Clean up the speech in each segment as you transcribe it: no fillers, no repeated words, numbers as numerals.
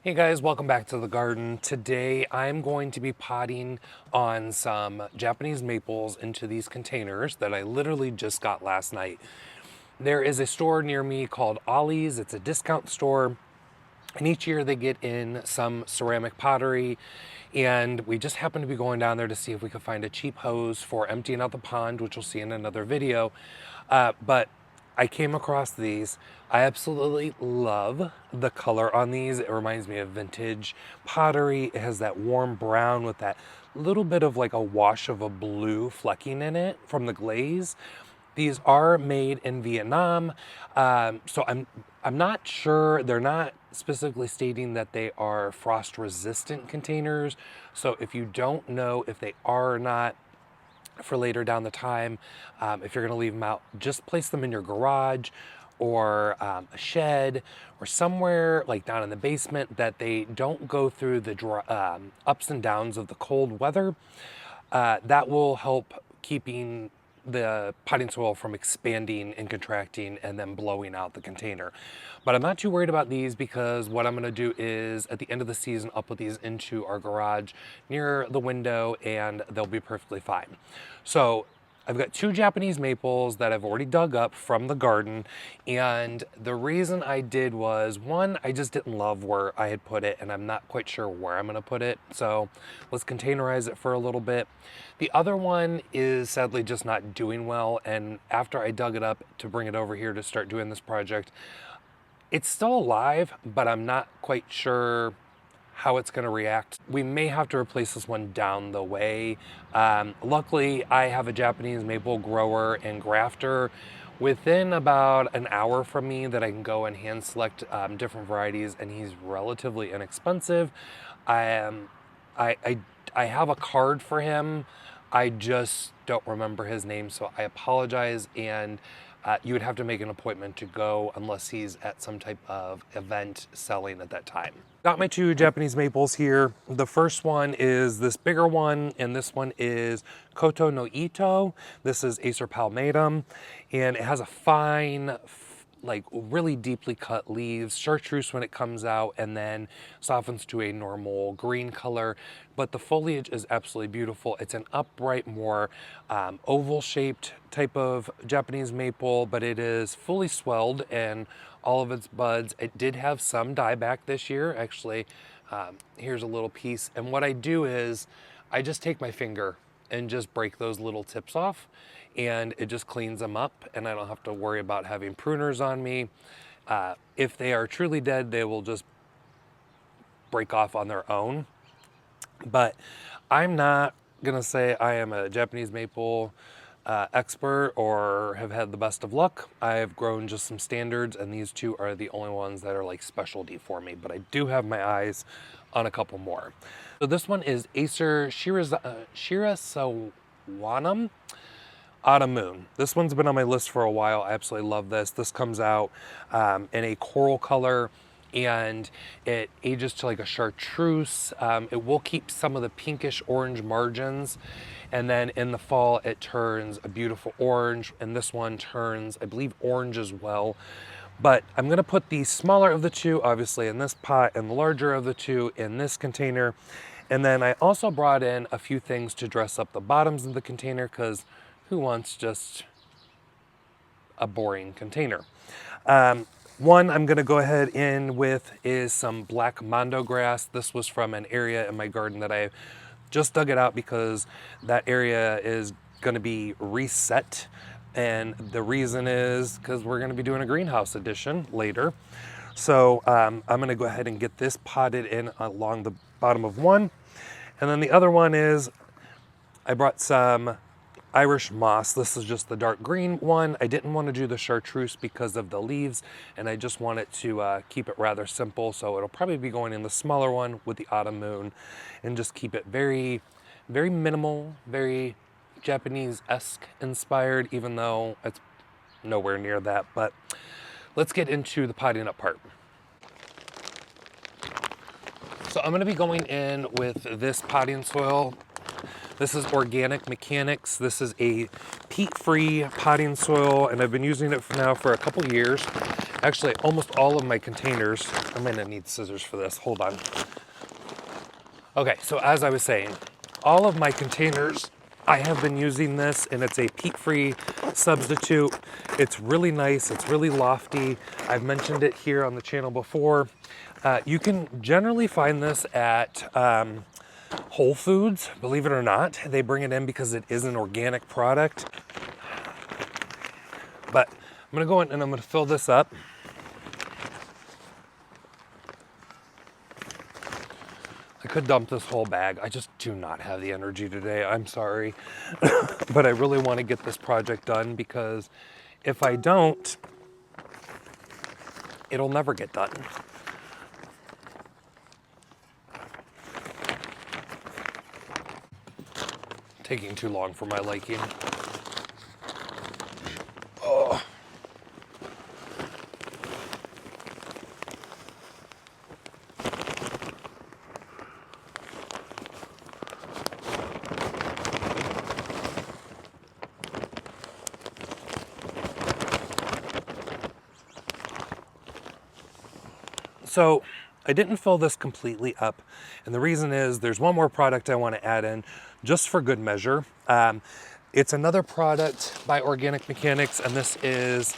Hey guys, welcome back to the garden. Today I'm going to be potting on some Japanese maples into these containers that I literally just got last night. There is a store near me called Ollies. It's a discount store. And each year they get in some ceramic pottery, and we just happened to be going down there to see if we could find a cheap hose for emptying out the pond, which we'll see in another video. But I came across these. I absolutely love the color on these. It reminds me of vintage pottery. It has that warm brown with that little bit of like a wash of a blue flecking in it from the glaze. These are made in Vietnam, so I'm not sure. They're not specifically stating that they are frost resistant containers. So if you don't know if they are or not for later down the time, if you're going to leave them out, just place them in your garage or a shed or somewhere like down in the basement that they don't go through the ups and downs of the cold weather. That will help keeping the potting soil from expanding and contracting and then blowing out the container. But I'm not too worried about these because what I'm going to do is at the end of the season, I'll put these into our garage near the window and they'll be perfectly fine. So I've got two Japanese maples that I've already dug up from the garden, and the reason I did was, one, I just didn't love where I had put it, and I'm not quite sure where I'm gonna put it, so let's containerize it for a little bit. The other one is sadly just not doing well, and after I dug it up to bring it over here to start doing this project, it's still alive, but I'm not quite sure how it's going to react. We may have to replace this one down the way. Luckily, I have a Japanese maple grower and grafter within about an hour from me that I can go and hand select different varieties, and he's relatively inexpensive. I, I, I, I have a card for him. I just don't remember his name, so I apologize, and you would have to make an appointment to go unless he's at some type of event selling at that time. Got my two Japanese maples here. The first one is this bigger one, and this one is Koto no Ito. This is Acer palmatum, and it has a fine, like really deeply cut leaves, chartreuse when it comes out, and then softens to a normal green color. But the foliage is absolutely beautiful. It's an upright, more oval shaped type of Japanese maple, but it is fully swelled and all of its buds. It did have some dieback this year. Actually, here's a little piece. And what I do is I just take my finger and just break those little tips off, and it just cleans them up, and I don't have to worry about having pruners on me. If they are truly dead, they will just break off on their own. But I'm not gonna say I am a Japanese maple expert or have had the best of luck. I've grown just some standards, and these two are the only ones that are like specialty for me, but I do have my eyes on a couple more. So this one is Acer Shirasawanam Autumn Moon. This one's been on my list for a while. I absolutely love this. This comes out in a coral color, and it ages to like a chartreuse. It will keep some of the pinkish orange margins, and then in the fall it turns a beautiful orange, and this one turns, I believe, orange as well. But I'm gonna put the smaller of the two obviously in this pot and the larger of the two in this container. And then I also brought in a few things to dress up the bottoms of the container, because who wants just a boring container? One I'm going to go ahead in with is some black mondo grass. This was from an area in my garden that I just dug it out because that area is going to be reset. And the reason is because we're going to be doing a greenhouse edition later. So I'm going to go ahead and get this potted in along the bottom of one. And then the other one is I brought some Irish moss. This is just the dark green one. I didn't want to do the chartreuse because of the leaves, and I just wanted to keep it rather simple, so it'll probably be going in the smaller one with the autumn moon, and just keep it very, very minimal, very Japanese-esque inspired, even though it's nowhere near that. But let's get into the potting up part. So I'm going to be going in with this potting soil. This is Organic Mechanics. This is a peat-free potting soil, and I've been using it now for a couple years. Actually, almost all of my containers, I'm gonna need scissors for this, hold on. Okay, so as I was saying, all of my containers, I have been using this, and it's a peat-free substitute. It's really nice, it's really lofty. I've mentioned it here on the channel before. You can generally find this at Whole Foods, believe it or not. They bring it in because it is an organic product. But I'm gonna go in and I'm gonna fill this up. I could dump this whole bag. I just do not have the energy today. I'm sorry. But I really want to get this project done because if I don't, it'll never get done. Taking too long for my liking. Oh. So I didn't fill this completely up, and the reason is there's one more product I want to add in just for good measure. It's another product by Organic Mechanics, and this is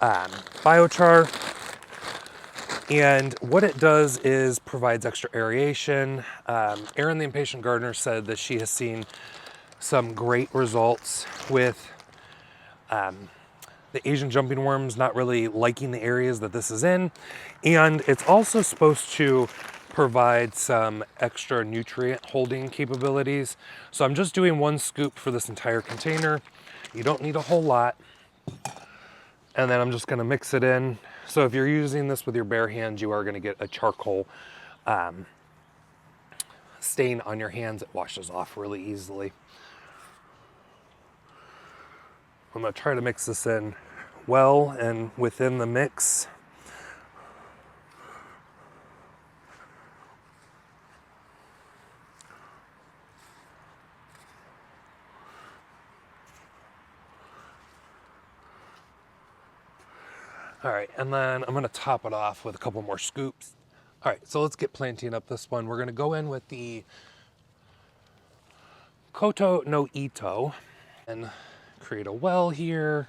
biochar. And what it does is provides extra aeration. Erin, the Impatient Gardener, said that she has seen some great results with the Asian jumping worms not really liking the areas that this is in. And it's also supposed to provide some extra nutrient holding capabilities. So I'm just doing 1 scoop for this entire container. You don't need a whole lot. And then I'm just gonna mix it in. So if you're using this with your bare hands, you are gonna get a charcoal stain on your hands. It washes off really easily. I'm gonna try to mix this in well and within the mix. All right, and then I'm gonna top it off with a couple more scoops. All right, so let's get planting up this one. We're gonna go in with the Koto no Ito and create a well here.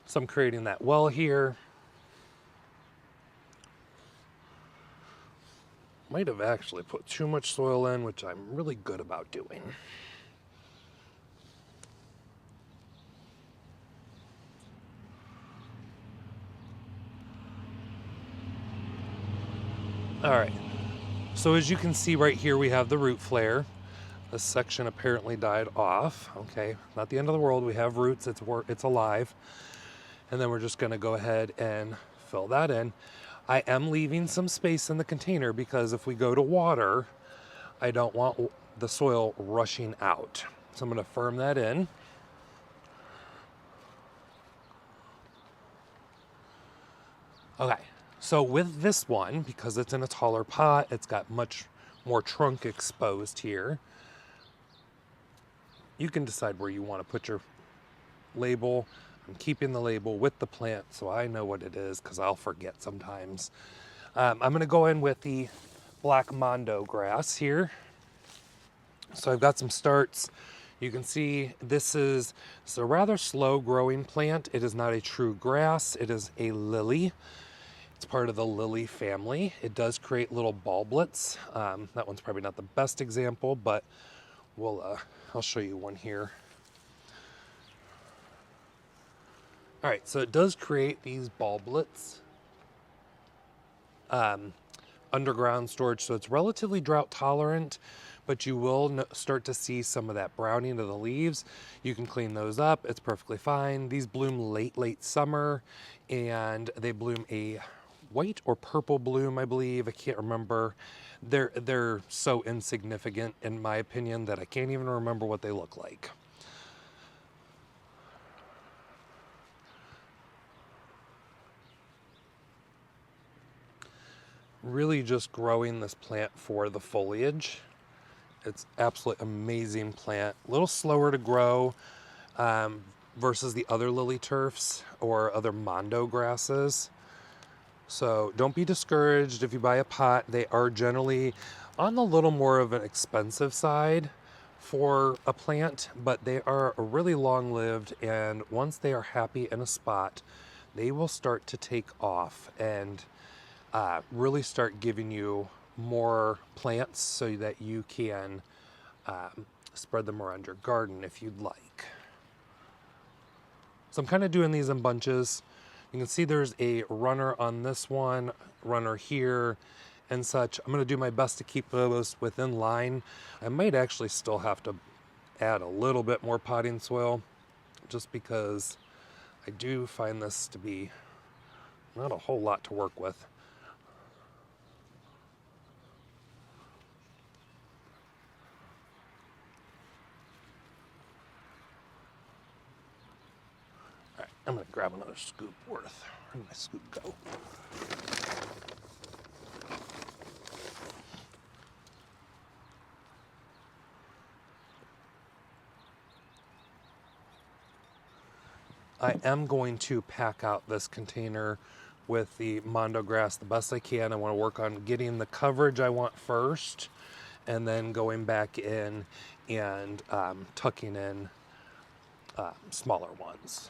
So I'm creating that well here. Might have actually put too much soil in, which I'm really good about doing. All right, so as you can see right here, we have the root flare. This section apparently died off. Okay, not the end of the world. We have roots, it's alive. And then we're just gonna go ahead and fill that in. I am leaving some space in the container because if we go to water, I don't want the soil rushing out. So I'm gonna firm that in. Okay, so with this one, because it's in a taller pot, it's got much more trunk exposed here. You can decide where you want to put your label. I'm keeping the label with the plant so I know what it is because I'll forget sometimes. I'm going to go in with the black mondo grass here. So I've got some starts. You can see it's a rather slow growing plant. It is not a true grass. It is a lily. It's part of the lily family. It does create little bulblets. That one's probably not the best example, but I'll show you one here. All right, so it does create these bulblets. Underground storage, so it's relatively drought tolerant, but you will start to see some of that browning of the leaves. You can clean those up, it's perfectly fine. These bloom late summer, and they bloom a white or purple bloom, I believe. I can't remember. They're so insignificant in my opinion that I can't even remember what they look like. Really just growing this plant for the foliage. It's absolutely amazing plant. A little slower to grow, versus the other lily turfs or other mondo grasses. So don't be discouraged if you buy a pot. They are generally on the little more of an expensive side for a plant, but they are really long-lived, and once they are happy in a spot, they will start to take off and really start giving you more plants so that you can spread them around your garden if you'd like. So I'm kind of doing these in bunches. You can see there's a runner on this one, runner here, and such. I'm going to do my best to keep those within line. I might actually still have to add a little bit more potting soil, just because I do find this to be not a whole lot to work with. All right, I'm going to grab another scoop worth. Where did my scoop go? I am going to pack out this container with the mondo grass the best I can. I want to work on getting the coverage I want first, and then going back in and tucking in smaller ones.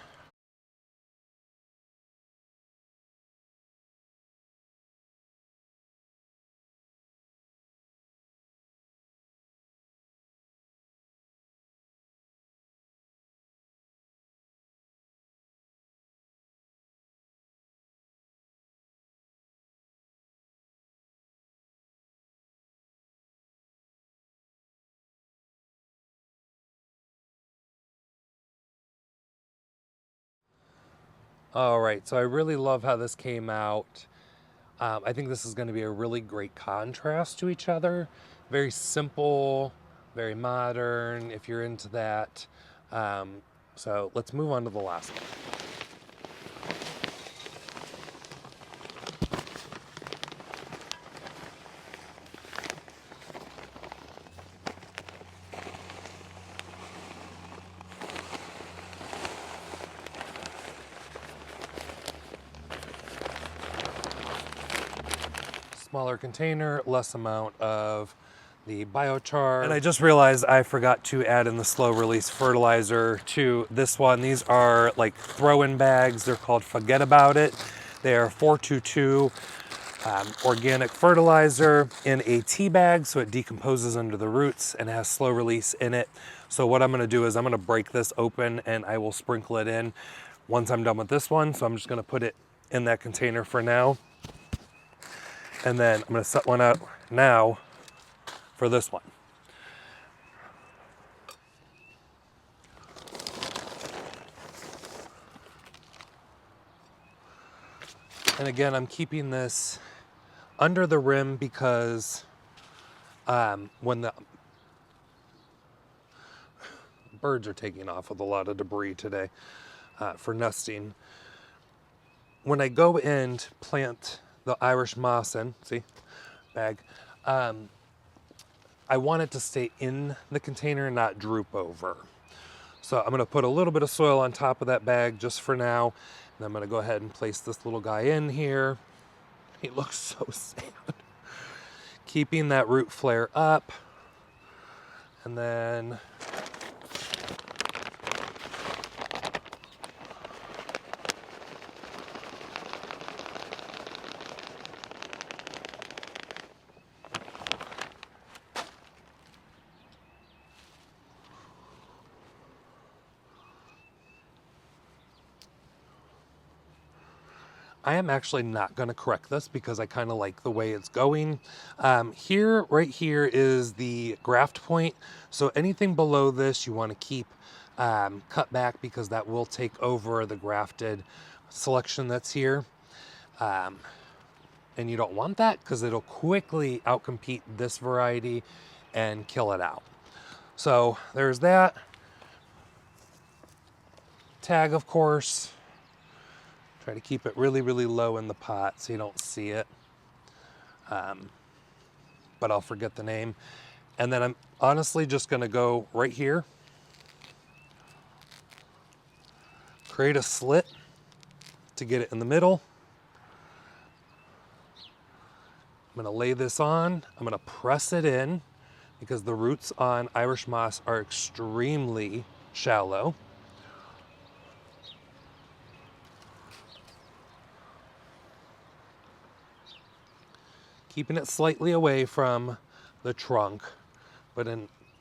All right, so I really love how this came out. I think this is going to be a really great contrast to each other. Very simple, very modern, if you're into that. So let's move on to the last one. Smaller container, less amount of the biochar. And I just realized I forgot to add in the slow release fertilizer to this one. These are like throw-in bags. They're called Forget About It. They are 422 organic fertilizer in a tea bag, so it decomposes under the roots and has slow release in it. So what I'm going to do is I'm going to break this open and I will sprinkle it in once I'm done with this one. So I'm just going to put it in that container for now. And then I'm going to set one out now for this one. And again, I'm keeping this under the rim because when the birds are taking off with a lot of debris today for nesting, when I go and plant the Irish moss in, see, bag, I want it to stay in the container and not droop over. So I'm gonna put a little bit of soil on top of that bag just for now. And I'm gonna go ahead and place this little guy in here. He looks so sad. Keeping that root flare up. And then I am actually not going to correct this because I kind of like the way it's going. Right here is the graft point. So anything below this you want to keep cut back because that will take over the grafted selection that's here. And you don't want that because it'll quickly outcompete this variety and kill it out. So there's that. Tag, of course. Try to keep it really, really low in the pot so you don't see it. But I'll forget the name. And then I'm honestly just gonna go right here create a slit to get it in the middle. I'm gonna lay this on. I'm gonna press it in because the roots on Irish moss are extremely shallow. Keeping it slightly away from the trunk, but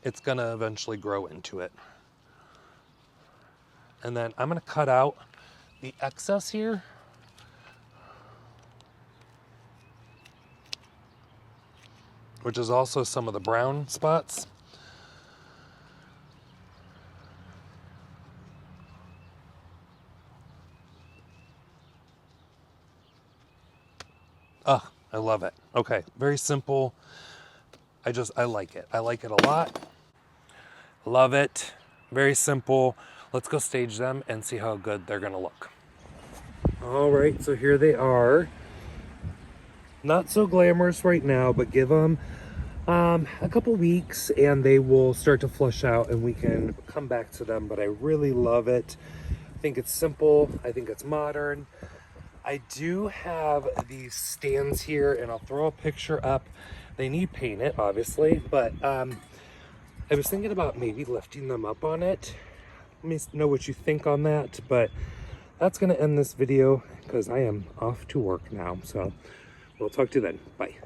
it's gonna eventually grow into it. And then I'm gonna cut out the excess here. Which is also some of the brown spots. Oh, I love it. Okay, very simple. I like it. I like it a lot. Love it. Very simple. Let's go stage them and see how good they're gonna look. All right, so here they are. Not so glamorous right now, but give them a couple weeks and they will start to flush out and we can come back to them. But I really love it. I think it's simple. I think it's modern. I do have these stands here and I'll throw a picture up. They need painted, obviously, but I was thinking about maybe lifting them up on it. Let me know what you think on that, but that's gonna end this video because I am off to work now. So we'll talk to you then. Bye.